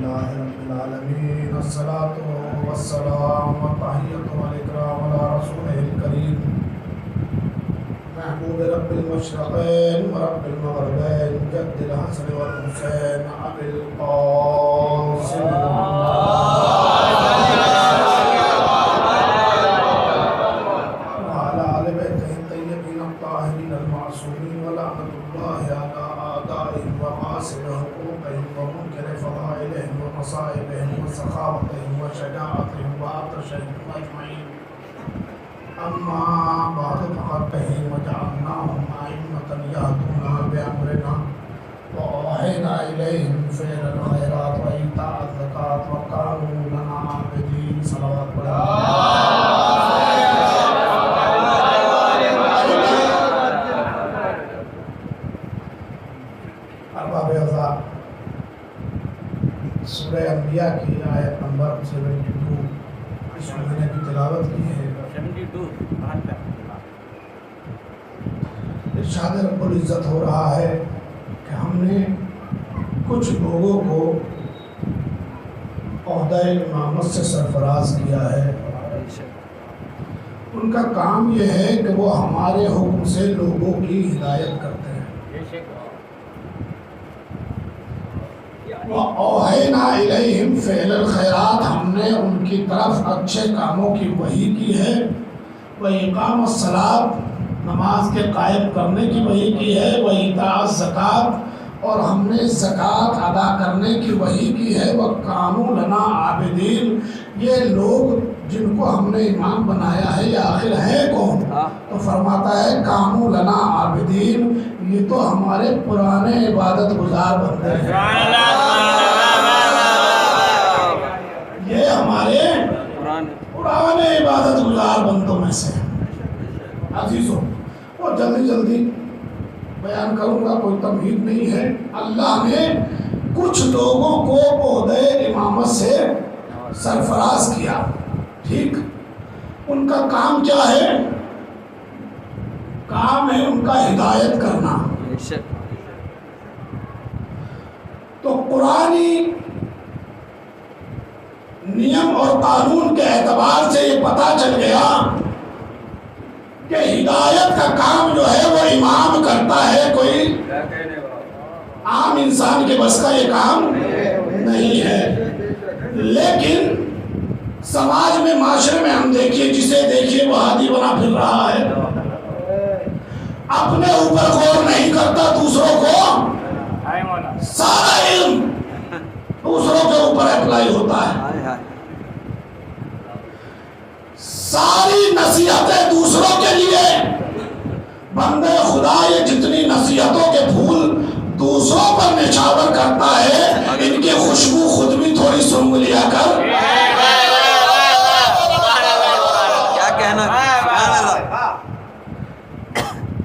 لله رب العالمين الصلاة والسلام والتحية والإكرام على رسوله الكريم محبوب رب المشرقين ورب المغربين جد الحسن والحسين أبي القاسم وعلى آل بيته الطيبين الطاهرين المعصومين ولعنة الله على أعدائهم وقاسم حقوقهم ومنكر فضائلهم ومصائبهم وسخاوتهم وشجاعتهم وعطشهم أجمعين. أما بعد فقد بهم وجعلناهم أئمة يهدون بأمرنا وأوحينا إليهم فعل الخيرات وإيتاء الزكاة وكانوا لنا عابدين. صلوات ارباب اعزاز، سورہ انبیاء کی آیت نمبر 72 اس مہینے کی تلاوت کی ہے. 72 ارشاد رب العزت ہو رہا ہے کہ ہم نے کچھ لوگوں کو عہدہ امامت سے سرفراز کیا ہے. ان کا کام یہ ہے کہ وہ ہمارے حکم سے لوگوں کی ہدایت کرتے ہیں. وَأَوْحَيْنَا إِلَيْهِمْ فِعْلَ الْخَيْرَاتِ، ہم نے ان کی طرف اچھے کاموں کی وحی کی ہے. وَإِقَامَ الصَّلَاةِ، نماز کے قائم کرنے کی وحی کی ہے. وَإِيتَاءَ الزَّكَاةِ، اور ہم نے زکوٰۃ ادا کرنے کی وحی کی ہے. وَكَانُوا لَنَا عَابِدِينَ، یہ لوگ جن کو ہم نے امام بنایا ہے یہ آخر ہے کون؟ تو فرماتا ہے کانوا لنا عابدین، یہ تو ہمارے پرانے عبادت گزار بندے ہیں. یہ ہمارے پرانے عبادت گزار بندوں میں سے ہیں. عزیزوں، اور جلدی جلدی بیان کروں گا، کوئی تمہید نہیں ہے. اللہ نے کچھ لوگوں کو عہدہ امامت سے سرفراز کیا. ٹھیک، ان کا کام کیا ہے؟ کام ہے ان کا ہدایت کرنا. تو قرآنی نیم اور قانون کے اعتبار سے یہ پتہ چل گیا کہ ہدایت کا کام جو ہے وہ امام کرتا ہے. کوئی عام انسان کے بس کا یہ کام نہیں ہے. لیکن سماج میں، معاشرے میں ہم دیکھیے، جسے دیکھیے وہ ہادی بنا پھر رہا ہے. اپنے اوپر غور نہیں کرتا، دوسروں کو سارا علم دوسروں کے اوپر اپلائی ہوتا ہے. ساری نصیحتیں دوسروں کے لیے. بندے خدا یہ جتنی نصیحتوں کے پھول دوسروں پر نچھاور کرتا ہے، ان کی خوشبو خود بھی تھوڑی سونگ لیا کر.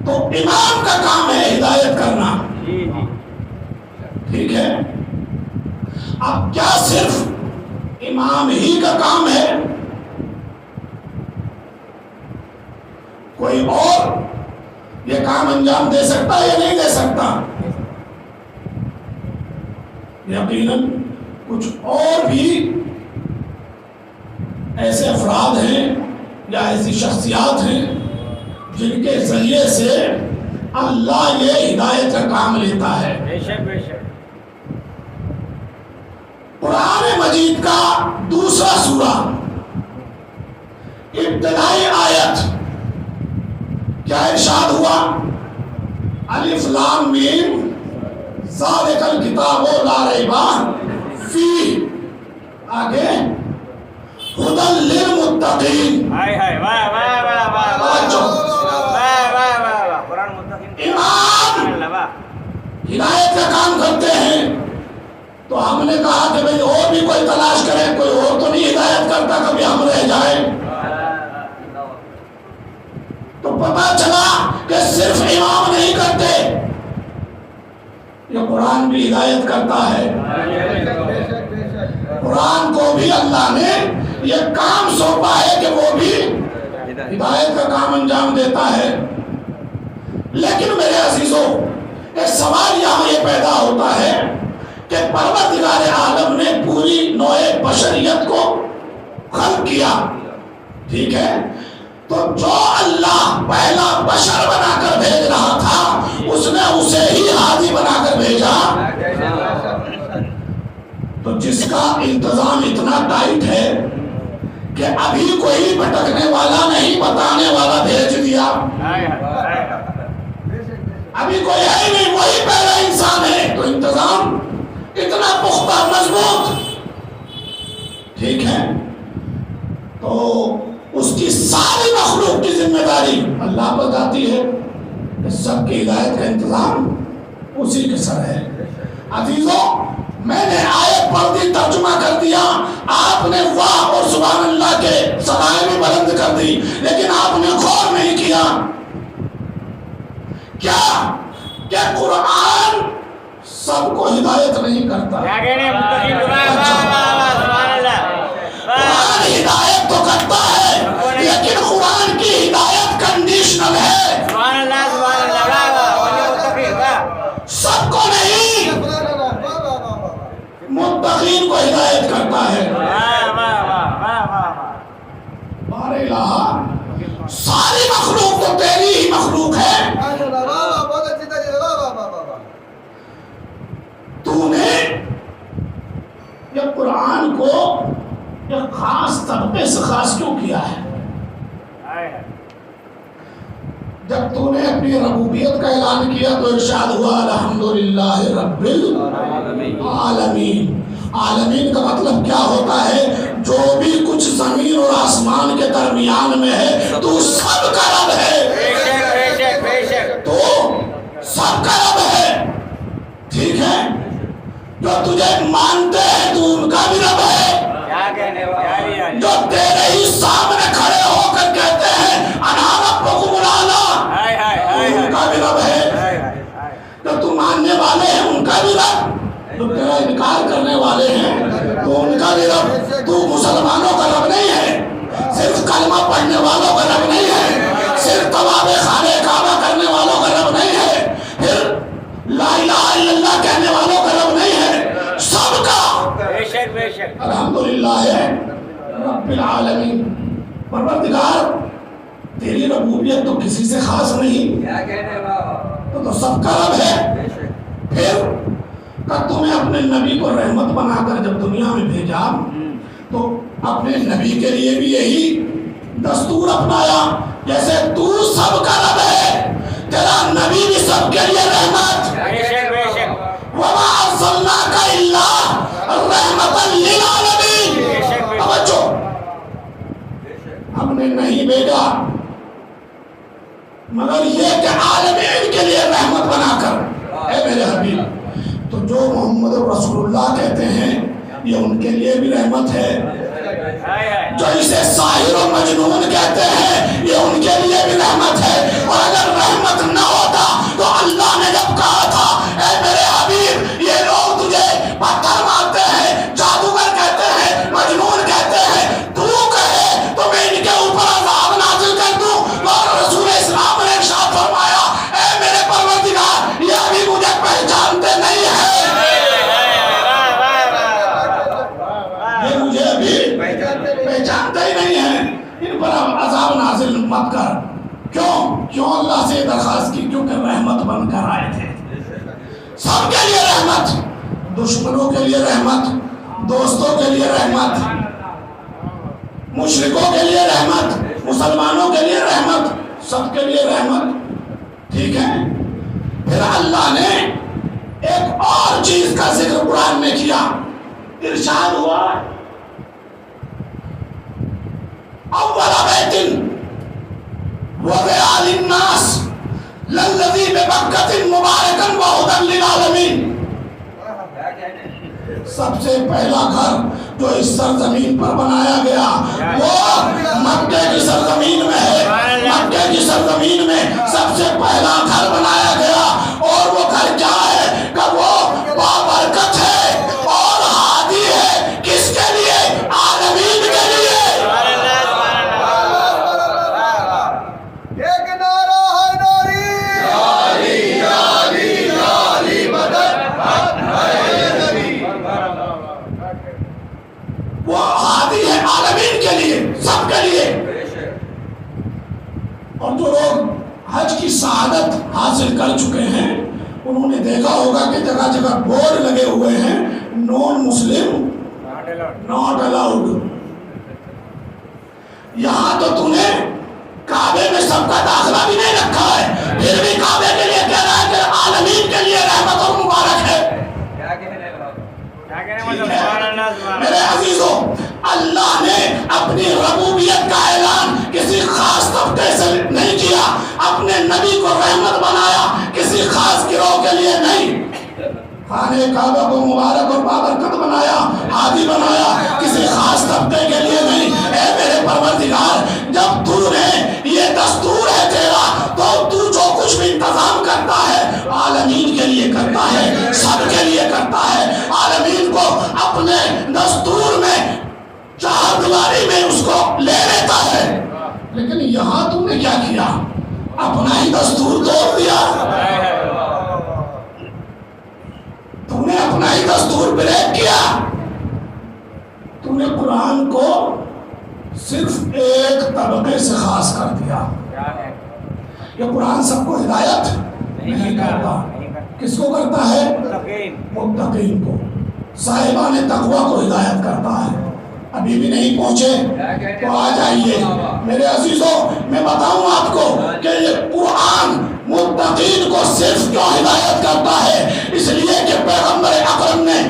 تو امام کا کام ہے ہدایت کرنا. ٹھیک ہے، اب کیا صرف امام ہی کا کام ہے؟ کوئی اور یہ کام انجام دے سکتا ہے یا نہیں دے سکتا؟ یقیناً کچھ اور بھی ایسے افراد ہیں یا ایسی شخصیات ہیں جن کے ذریعے سے اللہ یہ ہدایت کا کام لیتا ہے. قرآن مجید کا دوسرا سورہ ابتدائی آیت کیا ارشاد ہوا؟ الف لام میم ذالک الکتاب لا ریب فیہ، آگے ہدی للمتقین. امام ہدایت کا کام کرتے ہیں تو ہم نے کہا کہ بھئی اور بھی کوئی تلاش کرے، کوئی اور تو نہیں ہدایت کرتا، کبھی ہم رہ جائیں. تو پتہ چلا کہ صرف امام نہیں کرتے، یہ قرآن بھی ہدایت کرتا ہے. قرآن کو بھی اللہ نے یہ کام سونپا ہے کہ وہ بھی ہدایت کا کام انجام دیتا ہے. لیکن میرے عزیزوں، ایک سوال یہاں یہ پیدا ہوتا ہے کہ پروردگار عالم نے پوری نوع بشریت کو خلق کیا، ٹھیک ہے، تو جو اللہ پہلا بشر بنا کر بھیج رہا تھا اس نے اسے ہی ہادی بنا کر بھیجا. تو جس کا انتظام اتنا ٹائٹ ہے کہ ابھی کوئی بھٹکنے والا نہیں، بتانے والا بھیج دیا. ابھی کوئی ہے نہیں، وہی پہلا انسان ہے، تو انتظام اتنا پختہ مضبوط، ٹھیک ہے. تو اس کی ساری مخلوق کی ذمہ داری اللہ پر جاتی ہے کہ سب کی ہدایت کا انتظام اسی کے سر ہے. عزیزوں، میں نے آیت پڑھ دی، ترجمہ کر دیا، آپ نے واہ اور سبحان اللہ کے صدائیں بھی بلند کر دی، لیکن آپ نے غور نہیں کیا کیا کہ قرآن سب کو ہدایت نہیں کرتا. قرآن ہدایت تو کرتا ہے، لیکن قرآن کی ہدایت کنڈیشنل ہے، سب کو نہیں، متقین کو ہدایت کرتا ہے. بار الہ، ساری مخلوق تو تیری ہی مخلوق ہے، تو نے یہ قرآن کو ایک خاص طبقے سے خاص کیوں کیا ہے؟ جب تو نے اپنی ربوبیت کا اعلان کیا تو ارشاد ہوا الحمدللہ رب العالمین. عالمین کا مطلب کیا ہوتا ہے؟ جو بھی کچھ زمین اور آسمان کے درمیان میں ہے تو سب کا رب ہے، تو سب کا رب ہے، ٹھیک ہے. جو تجھے مانتے ہیں تو ان کا بھی رب ہے، جو تیرے ہی سامنے کھڑے ہو کر کہتے ہیں انا ربکم الاعلی، ان کا بھی رب ہے. جو تو ماننے والے ہیں ان کا بھی رب، جو تیرا انکار کرنے والے ہیں تو ان کا بھی رب. تو مسلمانوں کا رب نہیں ہے، صرف کلمہ پڑھنے والوں کا رب نہیں ہے، صرف طواف خانہ کعبہ کرنے والوں کا رب نہیں ہے، پھر لا الہ الا اللہ کہنے والوں کا رب نہیں ہے، سب کا الحمدللہ ہے رب العالمین. پروردگار تیری ربوبیت تو کسی سے خاص نہیں، تو سب کا رب ہے. پھر تمہیں اپنے نبی کو رحمت بنا کر جب دنیا میں بھیجا تو اپنے نبی کے لیے بھی یہی دستور اپنایا، جیسے تو سب کا رب ہے تیرا نبی بھی سب کے لیے رحمت. وَمَا أَرْسَلْنَاكَ إِلَّا رَحْمَةً لِلْعَالَمِينَ. توجہ، ہم نے نہیں بھیجا مگر یہ کہ عالمین کے لیے رحمت بنا کر. اے میرے حبیب، تو جو محمد رسول اللہ کہتے ہیں یہ ان کے لیے بھی رحمت ہے، جو اسے ساحر و مجنون کہتے ہیں یہ ان کے لیے بھی رحمت ہے. اور اگر رحمت نہ ہوتا تو اللہ نے جب کہا تھا اے میرے حبیب یہ لوگ تجھے پتھر مارتے ہیں، جادوگر کہتے ہیں، مجنون کہتے ہیں، تو کہے تو میں ان کے اوپر عذاب نازل کر دوں. اور رسول اسلام نے ارشاد فرمایا اے میرے پروردگار یہ ابھی مجھے پہچانتے نہیں ہیں، یہ مجھے ابھی پہچانتے ہی نہیں ہیں، ان پر عذاب نازل مت کر. کیوں اللہ سے درخواست کی؟ کیونکہ رحمت بن کر آئے تھے. سب کے لیے رحمت، دشمنوں کے لیے رحمت، دوستوں کے لیے رحمت، مشرکوں کے لیے رحمت، مسلمانوں کے لیے رحمت، سب کے لیے رحمت، ٹھیک ہے. پھر اللہ نے ایک اور چیز کا ذکر قرآن میں کیا، ارشاد ہوا اول بیت وضع للناس للذی ببکۃ مبارکا وہدی للعالمین. سب سے پہلا گھر جو اس سرزمین پر بنایا گیا وہ مکے کی سرزمین میں ہے. مکے کی سرزمین میں سب سے پہلا گھر بنایا گیا، اور وہ گھر کیا ہے کہ وہ بابرکت ہے اور ہادی ہے. کس کے لیے؟ عالمین کے لیے. حج کی سعادت حاصل کر چکے ہیں، انہوں نے دیکھا ہوگا کہ جگہ جگہ بورڈ لگے ہوئے ہیں نان مسلم ناٹ الاؤڈ۔ یہاں تو نے کعبے میں سب کا داخلہ بھی نہیں رکھا ہے، پھر بھی کعبے کے لیے کہہ رہا ہے کہ عالمین کے لیے رحمت اور مبارک ہے۔ میرے عزیزوں، اللہ نے اپنی ربوبیت کا اعلان کسی خاص طبقے سے نہیں کیا، اپنے نبی کو رحمت بنایا، کسی خاص گروہ کے لیے نہیں۔ خانہ کعبہ کو مبارک اور بابرکت بنایا، ہادی بنایا، کسی خاص طبقے کے لیے نہیں۔ اے میرے پروردگار، جب تو نے یہ دستور ہے تیرا، تو جو کچھ بھی انتظام کرتا ہے عالمین کے لیے کرتا ہے، سب کے لیے کرتا ہے۔ عالمین کو اپنے دستور میں چار دیواری میں اس کو لے لیتا ہے، لیکن یہاں تم نے کیا کیا؟ اپنا ہی دستور توڑ دیا، تم نے اپنا ہی دستور بریک کیا۔ تم نے قرآن کو صرف ایک طبقے سے خاص کر دیا۔ یہ قرآن سب کو ہدایت نہیں کرتا، کس کو کرتا ہے؟ متقین کو، صاحبان تقوی کو ہدایت کرتا ہے۔ ابھی بھی نہیں پہنچے تو آ جائیے میرے عزیزوں، میں بتاؤں آپ کو کہ یہ قرآن متقین کو صرف کیوں ہدایت کرتا ہے؟ اس لیے کہ پیغمبر اکرم نے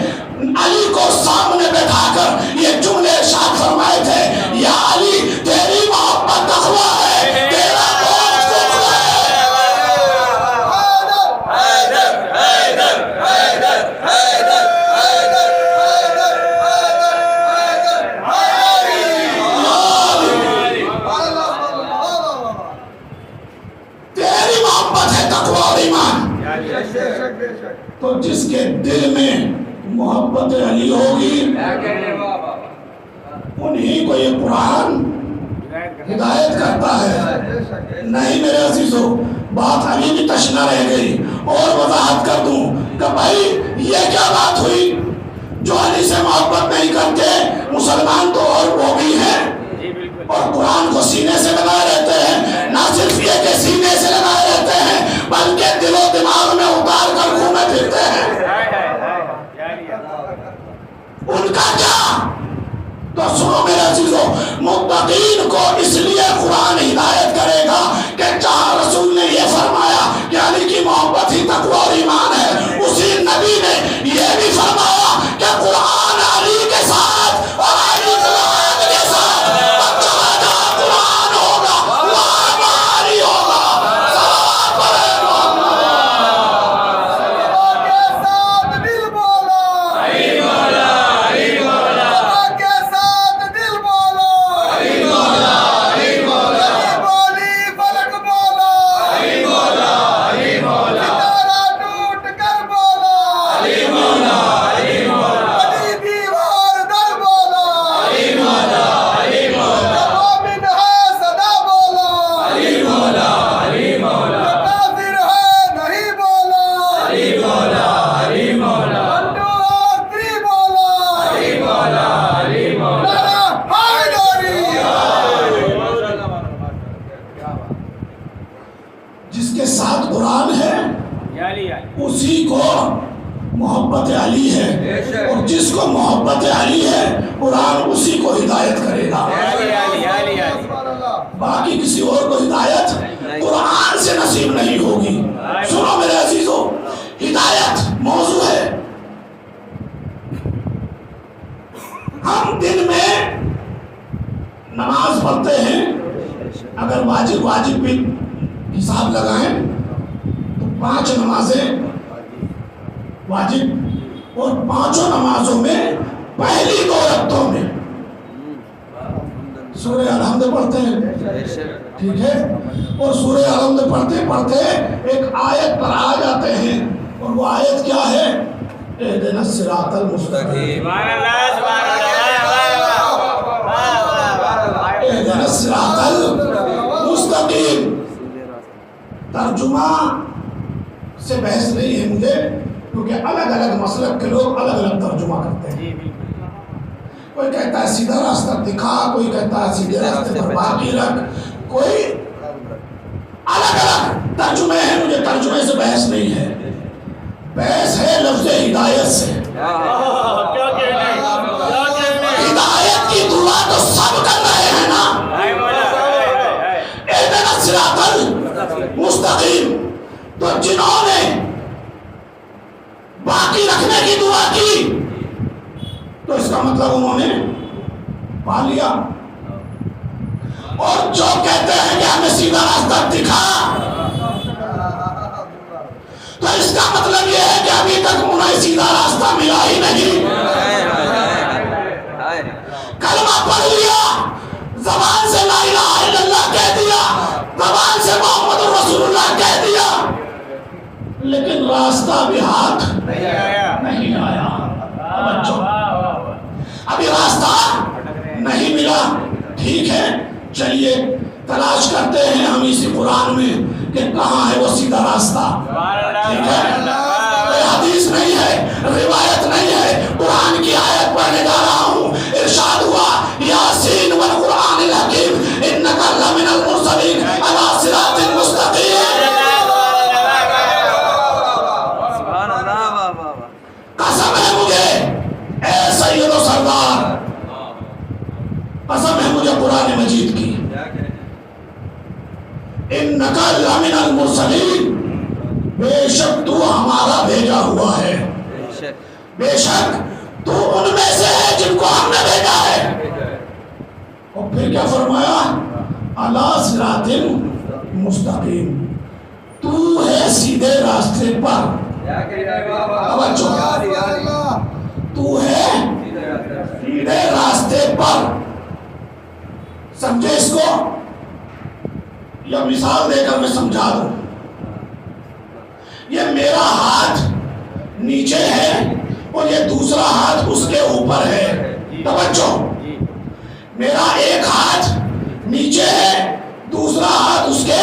علی کو سامنے بیٹھا کر یہ جملے ارشاد فرمائے تھے، یا علی تیری محبت تقوی ہے، تیرا قوم کفر ہے۔ تیری محبت ہے تقوی اور ایمان۔ تو جس کے دل میں محبت علی ہوگی انہی کو یہ قرآن ہدایت کرتا ہے۔ نہیں میرے عزیزوں، بات ابھی بھی تشنہ رہ گئی، اور وضاحت کر دوں کہ بھائی یہ کیا بات ہوئی؟ جو علی سے محبت نہیں کرتے مسلمان تو اور وہ بھی ہیں، اور قرآن کو سینے سے لگائے رہتے ہیں۔ نہ صرف یہ کہ سینے سے لگائے رہتے ہیں بلکہ دل و دماغ میں اتار کر گھومے پھرتے ہیں۔ ان کا کیا؟ تو سنو میرے عزیزوں، متقین کو اس لیے قرآن ہدایت کرے گا کہ جہاں رسول نے یہ فرمایا کہ علی کی محبت ہی تقوی اور ایمان ہے، اسی نبی نے یہ بھی فرمایا کہ قرآن علی کے ساتھ اور علی قرآن کے ساتھ، جہاں جہاں قرآن ہوگا وہاں وہاں علی ہوگا۔ صلوات پڑھیں محمد۔ جس کے ساتھ قرآن ہے اسی کو محبت علی ہے، اور جس کو محبت علی ہے قرآن اسی کو ہدایت کرے گا۔ باقی کسی اور کو ہدایت قرآن سے نصیب نہیں ہوگی۔ سنو میرے عزیزوں، ہدایت موضوع ہے۔ ہم دن میں نماز پڑھتے ہیں، اگر واجب بھی حساب لگائیں تو 5 نمازیں واجب، اور 5 نمازوں میں پہلی 2 رکعتوں میں سورہ الحمد پڑھتے ہیں، ٹھیک ہے، اور سورہ الحمد پڑھتے پڑھتے ایک آیت پر آ جاتے ہیں، اور وہ آیت کیا ہے؟ اہدنا الصراط المستقیم، اہدنا الصراط المستقیم۔ ترجمہ سے بحث نہیں ہے مجھے، کیونکہ الگ الگ مسلک کے لوگ الگ الگ ترجمہ کرتے ہیں۔ کوئی کہتا ہے سیدھا راستہ دکھا، کوئی کہتا ہے سیدھے راستے پر باقی رکھ، کوئی الگ الگ ترجمے سے بحث نہیں ہے، بحث ہے لفظ ہدایت سے۔ ہدایت کی دعا تو سب کر رہے ہیں نا، اہدنا الصراط المستقیم، تو جنہوں نے باقی رکھنے کی دعا کی تو اس کا مطلب انہوں نے پا لیا، اور جو کہتے ہیں کہ ہمیں سیدھا راستہ دکھا تو اس کا مطلب یہ ہے کہ ابھی تک انہیں سیدھا راستہ ملا ہی نہیں۔ کلمہ پڑھ لیا، زبان سے لا الہ الا اللہ کہہ دیا، زبان سے محمد رسول اللہ کہہ دیا، لیکن راستہ بھی ہاتھ نہیں آیا۔ ابھی راستہ نہیں ملا، ٹھیک ہے، چلیے تلاش کرتے ہیں ہم اسی قرآن میں کہ کہاں ہے وہ سیدھا راستہ، ٹھیک ہے، کوئی حدیث نہیں ہے، روایت نہیں ہے، قرآن کی آیت پڑھنے جا رہا ہوں، ارشاد ہوا یاسین والقرآن الحکیم انک لمن المرسلین علی صراط مستقیم۔ قسم ہے مجھے اے سید و سردار، قسم ہے مجھے قرآن مجید کی، انک لمن المرسلین، بے شک تو ہمارا بھیجا ہوا ہے، بے شک تو ان میں سے ہے جن کو ہم نے بھیجا ہے۔ اور پھر کیا فرمایا؟ علی صراط مستقیم، تو ہے سیدھے راستے پر، تو ہے سیدھے راستے پر، سمجھے اس کو؟ یا مثال دے کر میں سمجھا دوں، یہ میرا ہاتھ نیچے ہے اور یہ دوسرا ہاتھ اس کے اوپر ہے، توجہ، میرا ایک ہاتھ نیچے ہے، دوسرا ہاتھ اس کے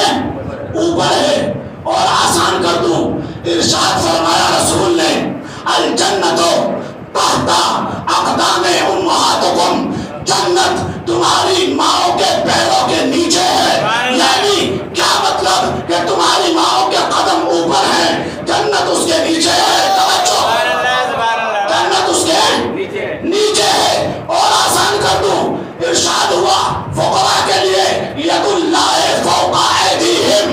اوپر ہے، اور آسان کر دوں، ارشاد فرمایا رسول نے الجنت تحت اقدام امہاتکم، جنت تمہاری ماؤں کے پیروں کے نیچے ہے، یعنی کیا مطلب کہ تمہاری ماؤں کے قدم اوپر ہیں، جنت اس کے نیچے ہے، توجہ، جنت اس کے نیچے ہے، اور آسان کر دوں، ارشاد ہوا فقراء کے لیے ید اللہ فوق ایدیہم،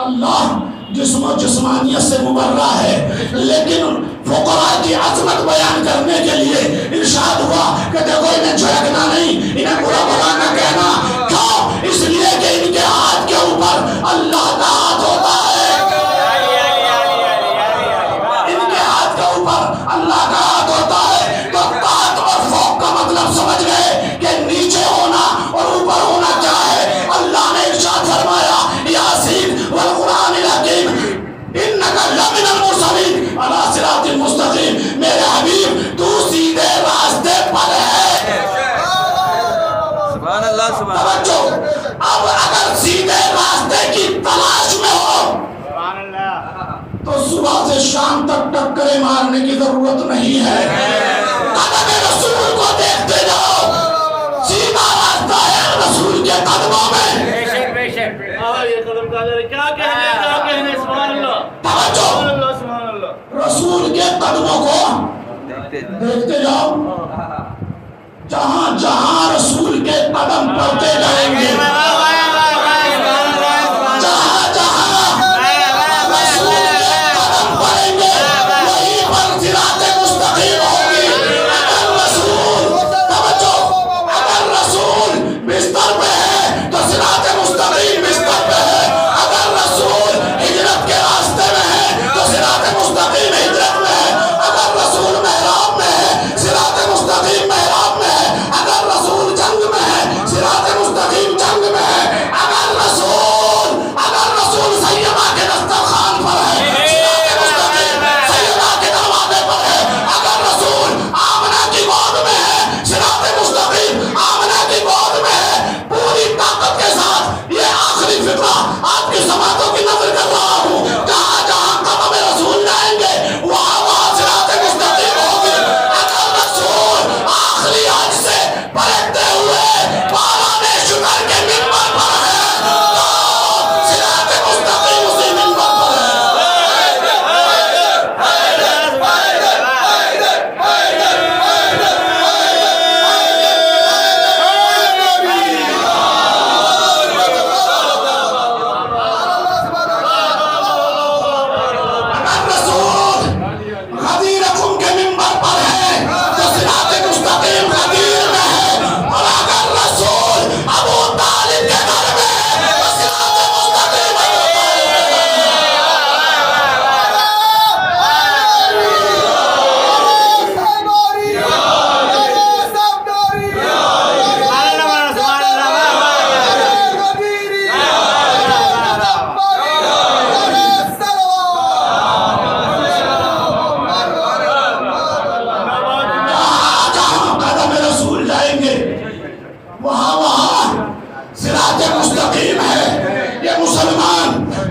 اللہ جسم و جسمانیت سے مبرہ ہے، لیکن فقراء کی عظمت بیان کرنے کے لیے ارشاد ہوا کہ دیکھو انہیں جھڑکنا نہیں، انہیں برا بھلا نہ کہنا، کیوں؟ اس لیے کہ ان کے ہاتھ کے اوپر اللہ کا ہاتھ ہوتا ہے، ان کے ہاتھ کے اوپر اللہ کا ہاتھ ہوتا ہے، تو تحت اور فوق کا مطلب سمجھ گئے کہ نیچے ہونا اور اوپر ہونا کیا ہے۔ اللہ نے ارشاد فرمایا یاسین والقرآن الحکیم انک لمن المرسلین علی صراط مستقیم، میرے حبیب تو سیدھے راستے پر ہے، سبحان اللہ، سبحان اللہ، توجہ، اب اگر سیدھے راستے کی تلاش میں ہو تو صبح سے شام تک ٹکریں مارنے کی ضرورت نہیں ہے، قدم رسول کو دیکھتے جاؤ، سیدھا راستہ ہے رسول کے قدموں میں، یہ قدم کا کیا کہنے، سبحان اللہ، توجہ، رسول کے قدموں کو دیکھتے جاؤ، جہاں جہاں رسول کے قدم پڑتے جائیں گے، جہاں جہاں رسول کے قدم پڑیں گے وہیں پر صراط مستقیم ہوگی۔ اگر رسول، توجہ، اگر رسول بستر پہ ہے تو صراط مستقیم بستر پہ ہے، اگر رسول ہجرت کے راستے میں ہے تو صراط مستقیم ہجرت میں ہے، اگر رسول محراب میں ہے صراط مستقیم محراب میں ہے، اگر رسول جنگ میں ہے صراط مستقیم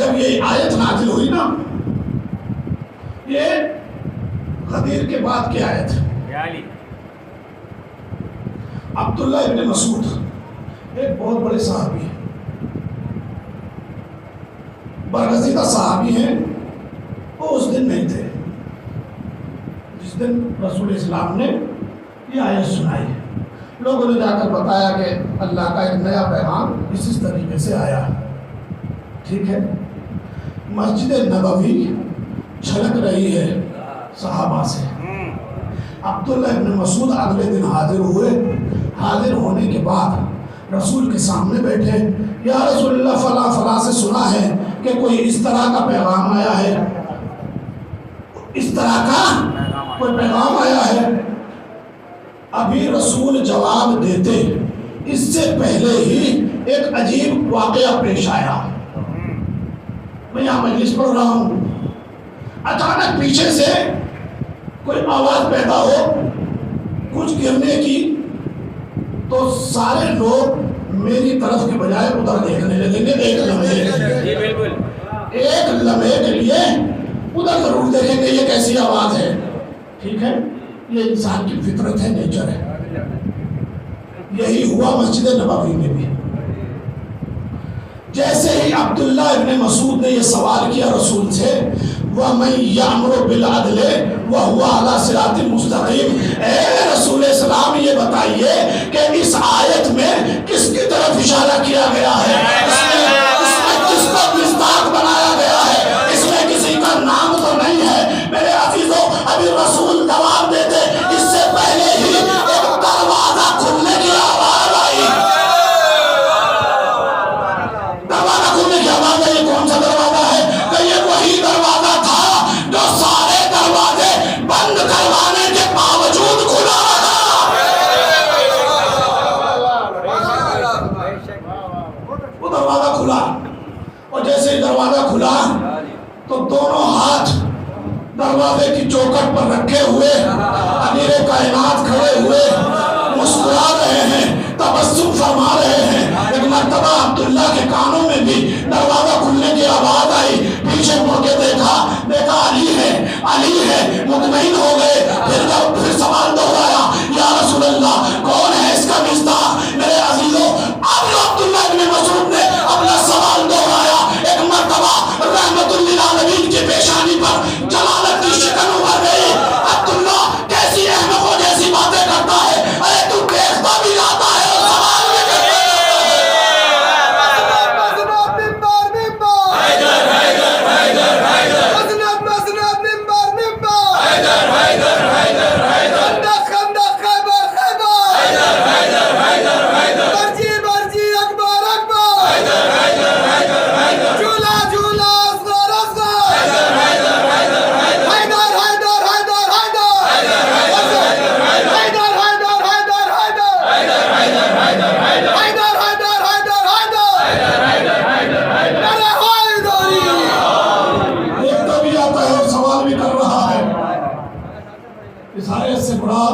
جب یہ آیت نازل ہوئی نا، یہ غدیر کے بعد کی آیت ہے۔ عبداللہ ابن مسعود ایک بہت بڑے صحابی ہیں، برگزیدہ صحابی ہیں، وہ اس دن نہیں تھے جس دن رسول اسلام نے یہ آیت سنائی ہے۔ لوگوں نے جا کر بتایا کہ اللہ کا ایک نیا پیغام اس طریقے سے آیا، ٹھیک ہے۔ مسجد نبوی چھلک رہی ہے صحابہ سے۔ عبداللہ ابن مسعود اگلے دن حاضر ہوئے، حاضر ہونے کے بعد رسول کے سامنے بیٹھے، یا رسول اللہ فلاں فلاں سے سنا ہے کہ کوئی اس طرح کا پیغام آیا ہے، اس طرح کا کوئی پیغام آیا ہے۔ ابھی رسول جواب دیتے اس سے پہلے ہی ایک عجیب واقعہ پیش آیا۔ میں یہاں مجلس پڑھ رہا ہوں، اچانک پیچھے سے کوئی آواز پیدا ہو کچھ گرنے کی، تو سارے لوگ میری طرف کے بجائے ادھر دیکھنے لگیں گے۔ ایک لمحے کے لیے ادھر ضرور دیکھیں گے یہ کیسی آواز ہے، ٹھیک ہے۔ یہ انسان کی فطرت ہے، نیچر ہے۔ یہی ہوا مسجد نبوی میں بھی۔ جیسے ہی عبداللہ ابن مسعود نے یہ سوال کیا رسول سے، وَمَن يَأْمُرُ بِالْعَدْلِ وَهُوَ عَلَى صِرَاطٍ مُسْتَقِيمٍ، اے رسول اسلام یہ بتائیے کہ اس آیت میں کس کی طرف اشارہ کیا گیا ہے، اس میں کس کو مصداق بنایا گیا ہے، اس میں کسی کا نام تو نہیں ہے۔ میرے عزیزوں، ابھی رسول جواب دیتے اس سے پہلے ہی ایک دروازہ کھلنے کی آواز آئی۔ دروازہ کھلنے کی آواز آئی، کون سا دروازہ ہے؟ کہ یہ وہی دروازہ تھا جو سارے دروازے بند کروانے کے باوجود کھلا رہا۔ وہ دروازہ کھلا، اور جیسے ہی دروازہ کھلا تو دونوں ہاتھ دروازے کی چوکھٹ پر رکھے ہوئے امیر کائنات کھڑے ہوئے مسکرا رہے ہیں، تبسم فرما رہے ہیں۔ ایک مرتبہ عبداللہ کے کانوں میں بھی دروازہ کھلنے کی آواز آئی، پیچھے مڑ کے دیکھا علی ہے، علی ہے، مطمئن ہو گئے۔ پھر سوال دہرایا، یا رسول اللہ کون ہے اس کا مصداق؟ میرے عزیزوں، اب عبداللہ ابن مسعود نے اپنا سوال دہرایا۔ ایک مرتبہ رحمت للعالمین کی پیشانی پر جلالت کی شکن ابھر گئی۔ عبداللہ کیسی احمقوں جیسی باتیں کرتا ہے، ارے تو دیکھتا بھی جاتا ہے اور سوال بھی کرتا ہے۔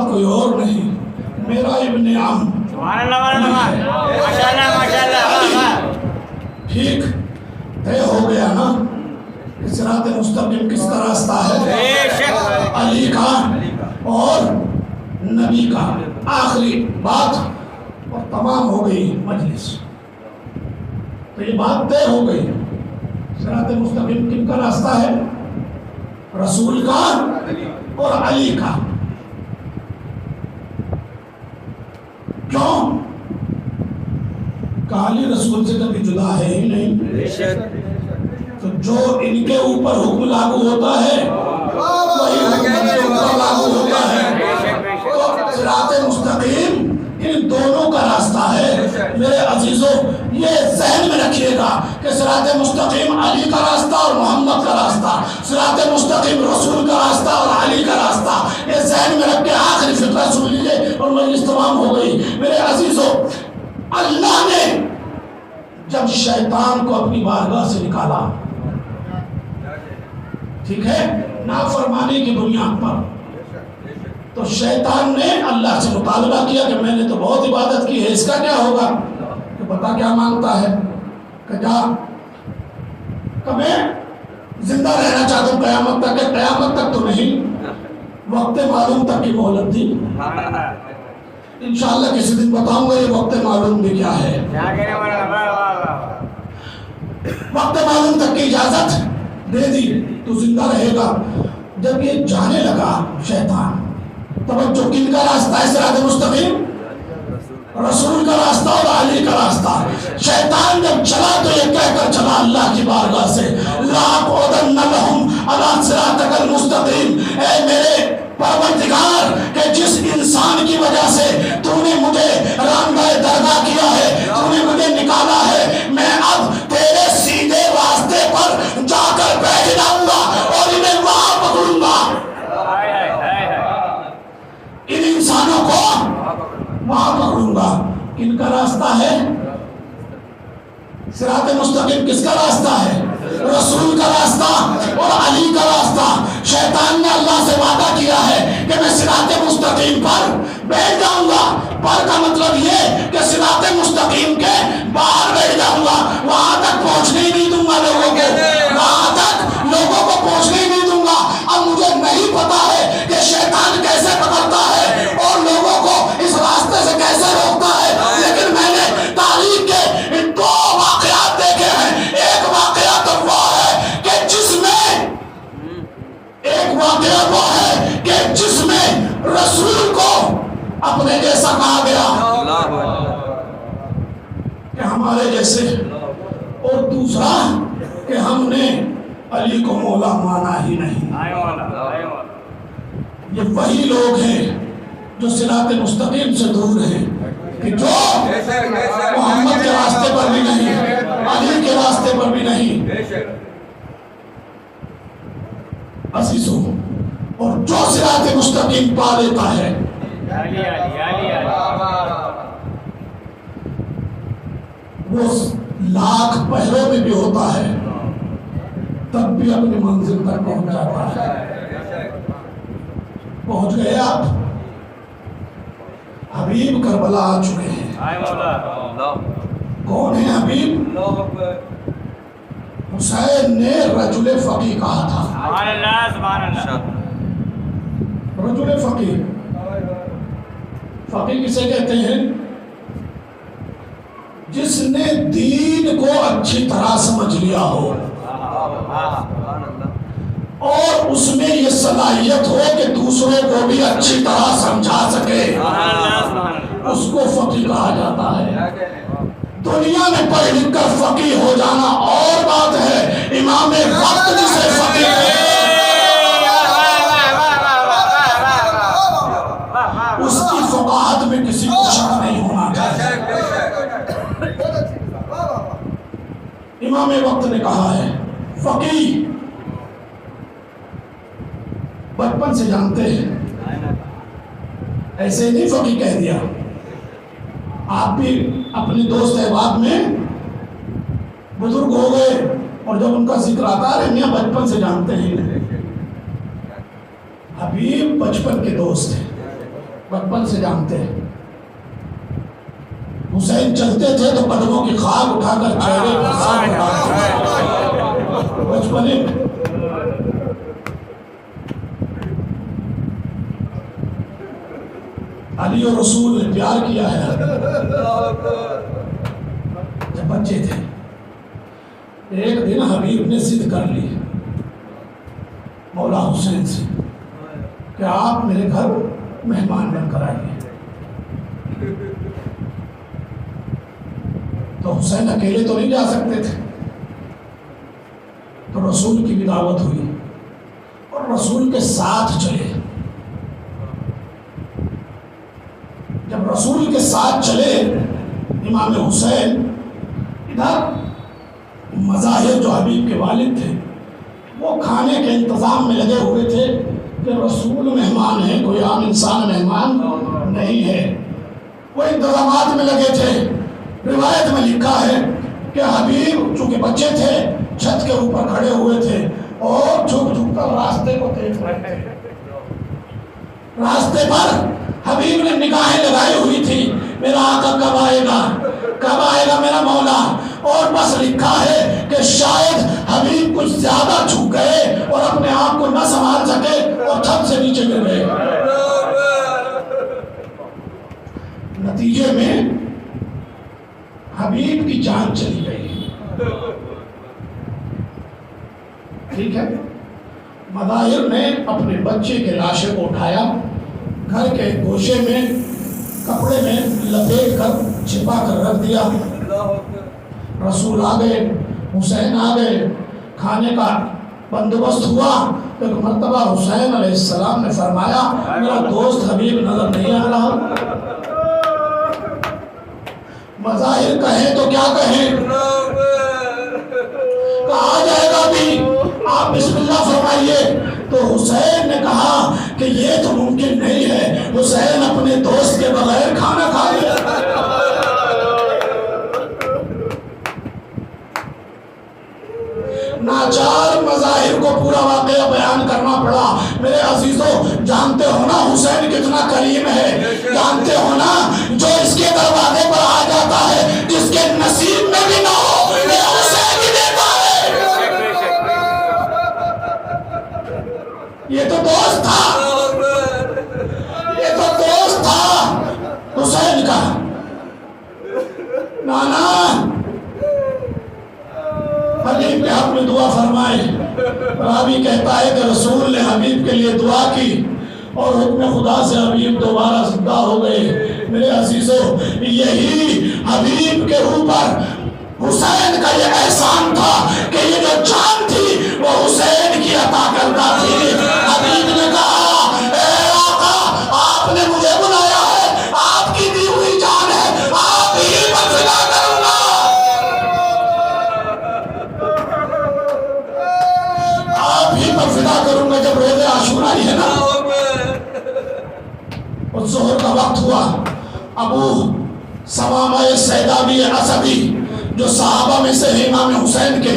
کوئی اور نہیں، میرا ابن عم۔ ٹھیک طے ہو گیا نا کہ صراط مستقیم کس کا راستہ ہے؟ علی کا اور نبی کا۔ آخری بات اور تمام ہو گئی مجلس، تو یہ بات طے ہو گئی، صراط مستقیم کن کا راستہ ہے؟ رسول کا اور علی کا۔ کیوں؟ کالی رسول سے کبھی جدا ہے ہی نہیں، تو جو ان کے اوپر حکم لاگو ہوتا ہے وہی حکم ان کے اوپر لاگو ہوتا ہے۔ تو صراط مستقیم ان دونوں کا راستہ ہے۔ میرے عزیزوں، یہ ذہن میں رکھیے گا کہ صراط مستقیم علی کا راستہ اور محمد کا راستہ، صراط مستقیم رسول کا راستہ اور علی کا راستہ، یہ ذہن میں رکھ کے آخری فقرہ سن لیجئے اور مجلس تمام ہو گئی۔ میرے عزیزوں، اللہ نے جب شیطان کو اپنی بارگاہ سے نکالا، ٹھیک ہے، نافرمانی کی بنیاد پر، تو شیطان نے اللہ سے مطالبہ کیا کہ میں نے تو بہت عبادت کی ہے، اس کا کیا ہوگا؟ کہ بتا کیا مانگتا ہے؟ کہ جا کہ میں زندہ رہنا چاہتا ہوں قیامت تک. کہ قیامت تک تو نہیں، وقت معلوم تک کی مہلت دی. انشاءاللہ کسی دن بتاؤں گا یہ وقت معلوم بھی کیا ہے. وقت معلوم تک کی اجازت دے دی تو زندہ رہے گا. جب یہ جانے لگا شیطان، توجہ کن کا راستہ ہے صراط مستقیم؟ رسول کا راستہ اور علی کا راستہ. شیطان جب چلا تو یہ کہہ کر چلا اللہ کی بارگاہ سے لَأَقْعُدَنَّ لَهُمْ عَلَىٰ صِرَاطِكَ الْمُسْتَقِيمِ. اے میرے پروردگار کہ جس انسان کی وجہ سے تو نے مجھے راندہ درگاہ کیا ہے، تو نے مجھے نکالا ہے، میں اب تیرے سیدھے راستے پر جا کر بیٹھ جاؤں گا اور انہیں وہاں پکڑوں گا. ان انسانوں کو وہاں پکڑوں گا. کن کا راستہ ہے؟ صراط مستقیم کس کا راستہ ہے؟ رسول کا راستہ اور علی کا راستہ. شیطان نے اللہ سے وعدہ کیا ہے کہ میں صراط مستقیم پر بیٹھ جاؤں گا. پر کا مطلب یہ کہ صراط مستقیم کے باہر بیٹھ جاؤں گا، وہاں تک پہنچنے ہی نہیں دوں گا لوگوں کو، وہاں تک لوگوں کو پہنچنے ہی نہیں دوں گا. اب مجھے نہیں پتا ہے کہ شیطان کیسے پکڑتا ہے اور لوگوں کو اس راستے سے کیسے روکتا ہے، لیکن میں نے تاریخ کے دو واقعات دیکھے ہیں. ایک واقعہ تو وہ ہے کہ جس میں رسول کو اپنے جیسا کہا گیا کہ ہمارے جیسے، اور دوسرا کہ ہم نے علی کو مولا مانا ہی نہیں. یہ وہی لوگ ہیں جو صراط مستقیم سے دور ہیں، کہ جو محمد کے راستے پر بھی نہیں، علی کے راستے پر بھی نہیں. عزیزوں، اور جو صراط مستقیم پا لیتا ہے وہ لاکھ پہلوں میں بھی ہوتا ہے تب بھی اپنی منزل تک پہنچ جاتا ہے. پہنچ گئے آپ؟ حبیب کربلا آ چکے ہیں. کون ہے حبیب؟ حسین نے رجل فقی کہا تھا. رجل فقی، فقی کسے کہتے ہیں؟ جس نے دین کو اچھی طرح سمجھ لیا ہو اور اس میں یہ صلاحیت ہو کہ دوسروں کو بھی اچھی طرح سمجھا سکے، اس کو فقی کہا جاتا ہے. دنیا میں پڑھ لکھ کر فقی ہو جانا اور بات ہے، امام وقت جسے فقی ہے اس کی فقاہت میں کسی کو شک نہیں ہونا چاہیے. امام وقت نے کہا ہے فقی بچپن سے جانتے ہیں، ایسے نہیں فقی کہہ دیا. آپ بھی اپنے دوست احباب میں بزرگ ہو گئے اور جب ان کا ذکر آتا ہے میاں بچپن سے جانتے ہیں. حبیب بچپن کے دوست ہیں، بچپن سے جانتے ہیں. حسین چلتے تھے تو قدموں کی خاک اٹھا کر چہرے پر ساتھ اٹھاتے بچپنے میں. علی اور رسول نے پیار کیا ہے جب بچے تھے. ایک دن حبیب نے ضد کر لی مولا حسین سے کہ آپ میرے گھر مہمان بن کر آئیے. تو حسین اکیلے تو نہیں جا سکتے تھے، تو رسول کی بھی دعوت ہوئی اور رسول کے ساتھ چلے. جب رسول کے ساتھ چلے امام حسین، ادھر مظاہر جو حبیب کے والد تھے وہ کھانے کے انتظام میں لگے ہوئے تھے کہ رسول مہمان ہے، کوئی عام انسان مہمان نہیں ہے. وہ انتظامات میں لگے تھے. روایت میں لکھا ہے کہ حبیب چونکہ بچے تھے چھت کے اوپر کھڑے ہوئے تھے اور جھک جھک کر راستے کو دیکھ رہے تھے. راستے پر حبیب نے نگاہیں لگائی ہوئی تھی، میرا آقا کب آئے گا، کب آئے گا میرا مولا. اور بس لکھا ہے کہ شاید حبیب کچھ زیادہ جھک گئے اور اپنے آپ کو نہ سنبھال سکے اور چھت سے نیچے گر گئے. نتیجے میں حبیب کی جان چلی گئی. ٹھیک ہے. مظاہر نے اپنے بچے کے لاشے کو اٹھایا, گھر کے گوشے میں کپڑے میں لپیٹ کر چھپا کر رکھ دیا. رسول آ گئے, حسین آ گئے, کھانے کا بندوبست ہوا. ایک مرتبہ حسین علیہ السلام نے فرمایا میرا دوست حبیب نظر نہیں آ رہا. مظاہر کہیں تو کیا کہیں, کہا جائے گا بھی آپ بسم اللہ فرمائیے. تو حسین نے کہا کہ یہ تو ممکن نہیں ہے. حسین اپنے دوست کے بغیر کھانا کھا لیا. ناچار مظاہر کو پورا واقعہ بیان کرنا پڑا. میرے عزیزوں جانتے ہو نا حسین کتنا کریم ہے, جانتے ہو نا جو اس کے دروازے پر آ جاتا ہے جس کے نصیب میں بھی نہ ہو یہ حسین ہی دیتا ہے. یہ تو دوست تھا, یہ تو دوست تھا حسین کا. نانا حبیب کے حق میں دعا فرمائے. راوی کہتا ہے کہ رسول نے حبیب کے لیے دعا کی اور حکم خدا سے حبیب دوبارہ زندہ ہو گئے. میرے عزیزوں یہی حبیب کے اوپر حسین کا یہ احسان تھا کہ یہ جو جان تھی وہ حسین کی عطا کرتا تھی. حبیب نے کہا اے آقا آپ نے مجھے بلایا ہے, آپ کی دی ہوئی جان ہے, آپ ہی پر فدا کروں گا, آپ ہی پر فدا کروں گا. جب روز عاشورا ہی ہے نا, اور ظہر کا وقت ہوا, ابو سمامہ سیدابی اسدی جو صحابہ میں سے امام حسین کے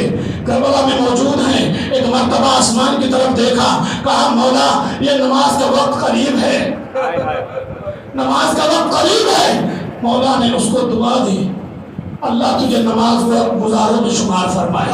کربلا میں موجود ہیں, ایک مرتبہ آسمان کی طرف دیکھا, کہا مولا یہ نماز کا وقت قریب ہے, نماز کا وقت قریب ہے. مولا نے اس کو دعا دی اللہ تجھے نماز گزاروں میں شمار فرمائے.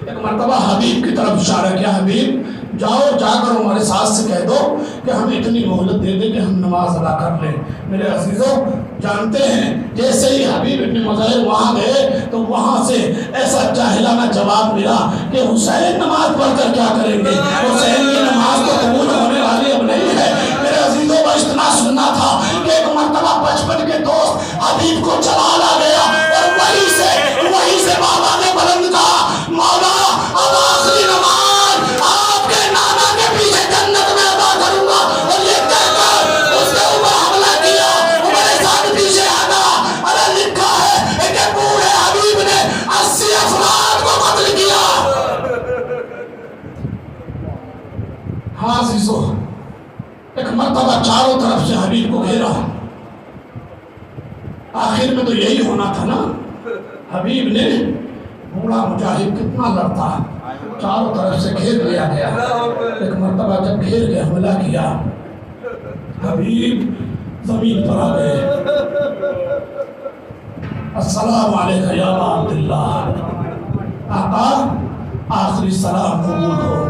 ایک مرتبہ حبیب کی طرف اشارہ کیا, حبیب جاؤ جا کر ہمارے ساتھ سے کہہ دو کہ ہم اتنی مہلت دے دیں کہ ہم نماز ادا کر لیں. میرے عزیزوں جانتے ہیں جیسے ہی حبیب ابن مظاہر وہاں گئے تو وہاں سے ایسا جاہلانہ جواب ملا کہ حسین نماز پڑھ کر کیا کریں گے, حسین کی نماز تو قبول ہونے والی اب نہیں ہے. میرے عزیزوں بس اتنا سننا تھا کہ ایک مرتبہ بچپن کے دوست حبیب کو جلال آ گیا اور وہیں سے بابا نے بلند کہا مولا اب آخری نماز آپ کے نانا کے پیچھے جنت میں ادا کروں گا. اور یہ کہہ کر اس کے اوپر حملہ کیا, میرے ساتھ پیچھے آنا. ارے لکھا ہے کہ بوڑھے حبیب نے 80 افراد کو قتل کیا. ہاں عزیزو ایک مرتبہ چاروں طرف سے حبیب کو گھیرا. آخر میں تو یہی ہونا تھا نا, حبیب نے بوڑھا مجاہد کتنا لڑتا, چاروں طرف سے گھیر لیا گیا. ایک مرتبہ جب گھیر کے حملہ کیا حبیب زمین پر آ گئے. السلام علیکم یا عبداللہ, آقا آخری سلام قبول ہو.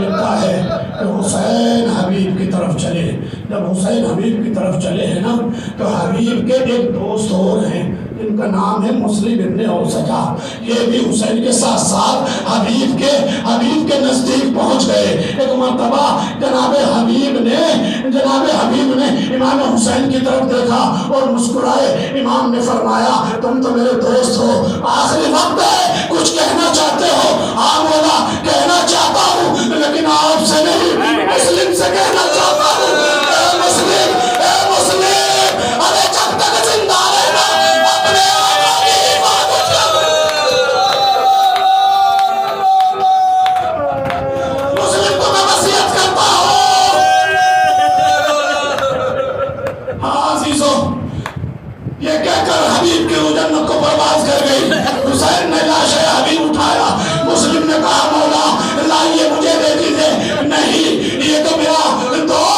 لکھا ہے کہ حسین حبیب کی طرف چلے. جب حسین حبیب کی طرف چلے ہیں نا تو حبیب کے ایک دوست اور ہیں جن کا نام ہے مسلم ابن اوسجا, یہ بھی حسین کے ساتھ ساتھ حبیب کے نزدیک پہنچ گئے. ایک مرتبہ جناب حبیب نے امام حسین کی طرف دیکھا اور مسکرائے. امام نے فرمایا تم تو میرے دوست ہو, آخری وقت ہے, کچھ کہنا چاہتے ہو؟ ہاں مولا کہنا چاہتا ہوں لیکن آپ سے نہیں مسلم سے کہنا چاہتا ہوں. اے مسلم ارے جب تک زندہ رہنا اپنے آقا کی حفاظت کر. مسلم کو میں وصیت کرتا ہوں. ہاں عزیزو یہ کہہ کر حبیب کی روح جنت کو پرواز کر گئی. حسین نے لاش حبیب اٹھایا. مسلم نے کہا مولا لائیے مجھے دے دیجیے. نہیں یہ تو میرا دوست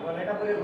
Wala ka pa rin.